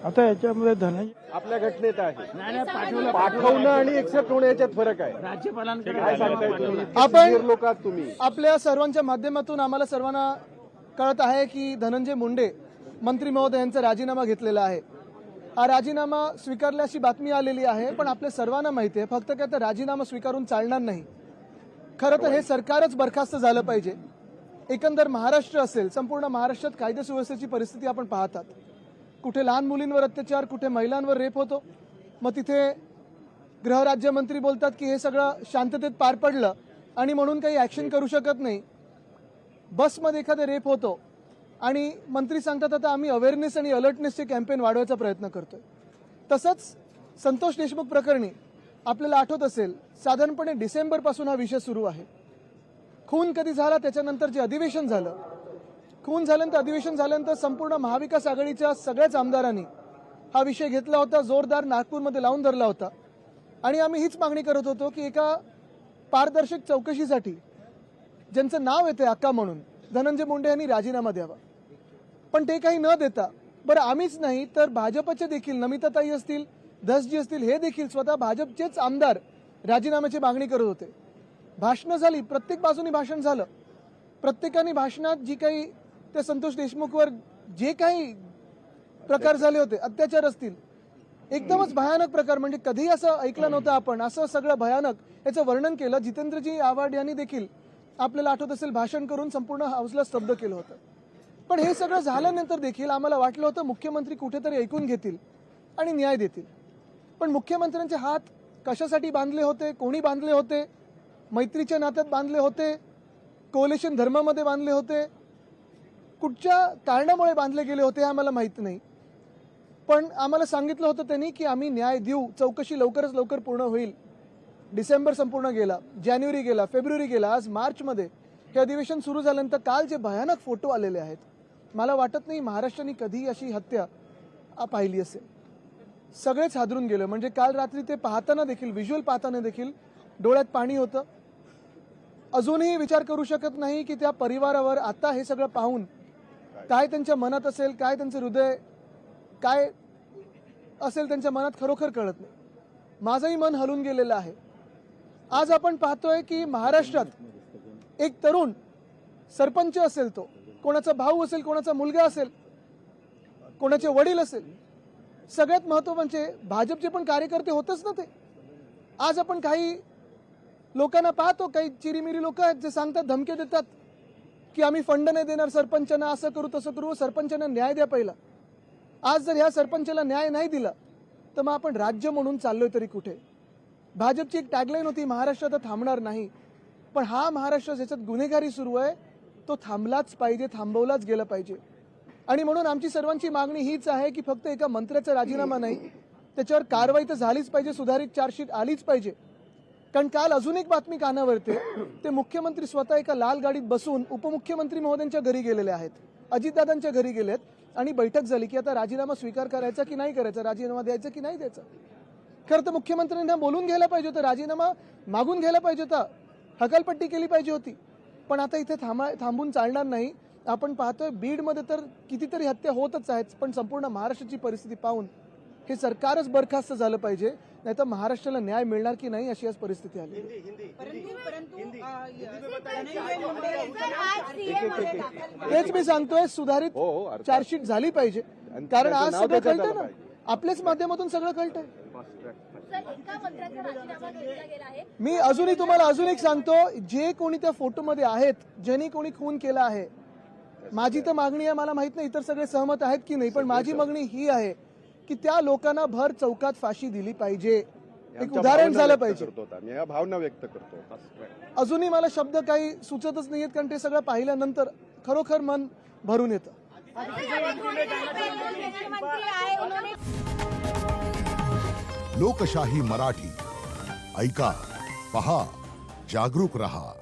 आता याच्यामध्ये आपल्या घटनेत आहे पाठवणं आणि एक्सेप्ट होणं याच्यात फरक आहे. राज्यपालांकडे काय सांगताय तुम्ही? आपण senior लोक आहात तुम्ही. आपल्या सर्वांच्या माध्यमातून आम्हाला सर्वांना कळत आहे की धनंजय मुंडे मंत्री महोदयांचा राजीनामा घेतलेला आहे. हा राजीनामा स्वीकारल्याची बातमी आलेली आहे, पण आपल्या सर्वांना माहिती आहे फक्त काय तर राजीनामा स्वीकारून चालणार नाही. खरं तर हे सरकारच बरखास्त झालं पाहिजे. एकंदर महाराष्ट्र असेल, संपूर्ण महाराष्ट्रात कायदा सुव्यवस्थेची परिस्थिती आपण पाहतात. कुठे लहान मुलींवर अत्याचार, कुठे महिलांवर रेप होतो. मग तिथे गृहराज्यमंत्री बोलतात की हे सगळं शांततेत पार पडलं आणि म्हणून काही ऍक्शन करू शकत नाही. बसमध्ये एखादा रेप होतो आणि मंत्री सांगतात आता आम्ही अवेअरनेस आणि अलर्टनेसचे कॅम्पेन वाढवायचा प्रयत्न करतोय. तसंच संतोष देशमुख प्रकरणी आपल्याला आठवत असेल साधारणपणे डिसेंबरपासून हा विषय सुरू आहे. खून कधी झाला त्याच्यानंतर जे अधिवेशन झालं, खून झाल्यानंतर अधिवेशन झाल्यानंतर संपूर्ण महाविकास आघाडीच्या सगळ्याच आमदारांनी हा विषय घेतला होता, जोरदार नागपूरमध्ये लावून धरला होता. आणि आम्ही हीच मागणी करत होतो की एका पारदर्शक चौकशीसाठी ज्यांचं नाव येते अक्का म्हणून धनंजय मुंडे यांनी राजीनामा द्यावा. पण ते काही न देता बरं आम्हीच नाही तर भाजपचे देखील नमिताताई असतील, धसजी असतील, हे देखील स्वतः भाजपचेच आमदार राजीनाम्याची मागणी करत होते. भाषणं झाली, प्रत्येक बाजूनी भाषण झालं. प्रत्येकाने भाषणात जी काही त्या संतोष देशमुखवर जे काही प्रकार झाले होते, अत्याचार असतील, एकदमच भयानक प्रकार, म्हणजे कधीही असं ऐकलं नव्हतं आपण, असं सगळं भयानक याचं वर्णन केलं. जितेंद्रजी आव्हाड यांनी देखील आपल्याला आठवत असेल भाषण करून संपूर्ण हाऊसला स्तब्ध केलं होतं. पण हे सगळं झाल्यानंतर देखील आम्हाला वाटलं होतं मुख्यमंत्री कुठेतरी ऐकून घेतील आणि न्याय देतील. पण मुख्यमंत्र्यांचे हात कशासाठी बांधले होते, कोणी बांधले होते, मैत्रीच्या नात्यात बांधले होते, कोलेशन धर्मामध्ये बांधले होते, कुठच्या कारणामुळे बांधले गेले होते हे आम्हाला माहित नाही. पण आम्हाला सांगितलं होतं त्यांनी की आम्ही न्याय देऊ, चौकशी लवकरच लवकर पूर्ण होईल. डिसेंबर संपूर्ण गेला, जानेवारी गेला, फेब्रुवारी गेला, आज मार्चमध्ये हे अधिवेशन सुरू झाल्यानंतर काल जे भयानक फोटो आलेले आहेत, मला वाटत नाही महाराष्ट्राने कधी अशी हत्या पाहिली असेल. सगळेच हादरून गेले. म्हणजे काल रात्री ते पाहताना देखील, व्हिज्युअल पाहताना देखील डोळ्यात पाणी होतं. अजूनही विचार करू शकत नाही की त्या परिवारावर आता हे सगळं पाहून काय त्यांच्या मनात असेल, काय त्यांचं हृदय काय असेल त्यांच्या मनात, खरोखर कळत नाही. माझंही मन हलून गेलेलं आहे. आज आपण पाहतोय की महाराष्ट्रात एक तरुण सरपंच असेल, तो कोणाचा भाऊ असेल, कोणाचा मुलगा असेल, कोणाचे वडील असेल, सगळ्यात महत्त्व म्हणजे भाजपचे पण कार्यकर्ते होतच ना ते. आज आपण काही लोकांना पाहतो, काही चिरीमिरी लोक आहेत जे सांगतात, धमके देतात की आम्ही फंड नाही देणार सरपंचांना, असं करू तसं करू, सरपंचांना न्याय द्या पहिला. आज जर ह्या सरपंचाला न्याय नाही दिला तर मग आपण राज्य म्हणून चाललोय तरी कुठे. भाजपची एक टॅगलाईन होती, महाराष्ट्र आता थांबणार नाही. पण हा महाराष्ट्र ज्याच्यात गुन्हेगारी सुरू आहे तो थांबलाच पाहिजे, थांबवलाच गेला पाहिजे. आणि म्हणून आमची सर्वांची मागणी हीच आहे की फक्त एका मंत्र्याचा राजीनामा नाही, त्याच्यावर कारवाई तर झालीच पाहिजे, सुधारित चार्जशीट आलीच पाहिजे. कारण काल अजून एक बातमी कानावर येते, ते मुख्यमंत्री स्वतः एका लाल गाडीत बसून उपमुख्यमंत्री महोदयांच्या घरी गेलेले आहेत, अजितदादांच्या घरी गेलेत आणि बैठक झाली की आता राजीनामा स्वीकार करायचा की नाही करायचा, राजीनामा द्यायचा की नाही द्यायचा. खरं तर मुख्यमंत्र्यांना बोलून घ्यायला पाहिजे होतं, राजीनामा मागून घ्यायला पाहिजे होता, हकालपट्टी केली पाहिजे होती. पण आता इथे थांबून चालणार नाही. आपण पाहतोय बीडमध्ये तर कितीतरी हत्या होतच आहेत. पण संपूर्ण महाराष्ट्राची परिस्थिती पाहून हे सरकारच बरखास्त झालं पाहिजे, नाही तर महाराष्ट्राला न्याय मिळणार की नाही अशी आज परिस्थिती आली. तेच मी सांगतोय, सुधारित चार्जशीट झाली पाहिजे. कारण आज सगळं कळतंय ना, आपल्याच माध्यमातून सगळं कळतंय. मी अजूनही तुम्हाला अजून एक सांगतो, जे कोणी त्या फोटोमध्ये आहेत, ज्यांनी कोणी खून केला आहे, माझी तर मागणी आहे, मला माहित नाही इतर सगळे सहमत आहेत की नाही, पण माझी मागणी ही आहे की त्या लोकांना भर चौकात फाशी दिली पाहिजे, एक उदाहरण झालं पाहिजे. मी या भावना व्यक्त करतो. अजूनही मला शब्द काही सुचतच नाहीयेत, कारण ते सगळं पाहिल्यानंतर खरोखर मन भरून येतं. लोकशाही मराठी ऐका, पहा, जागरूक रहा.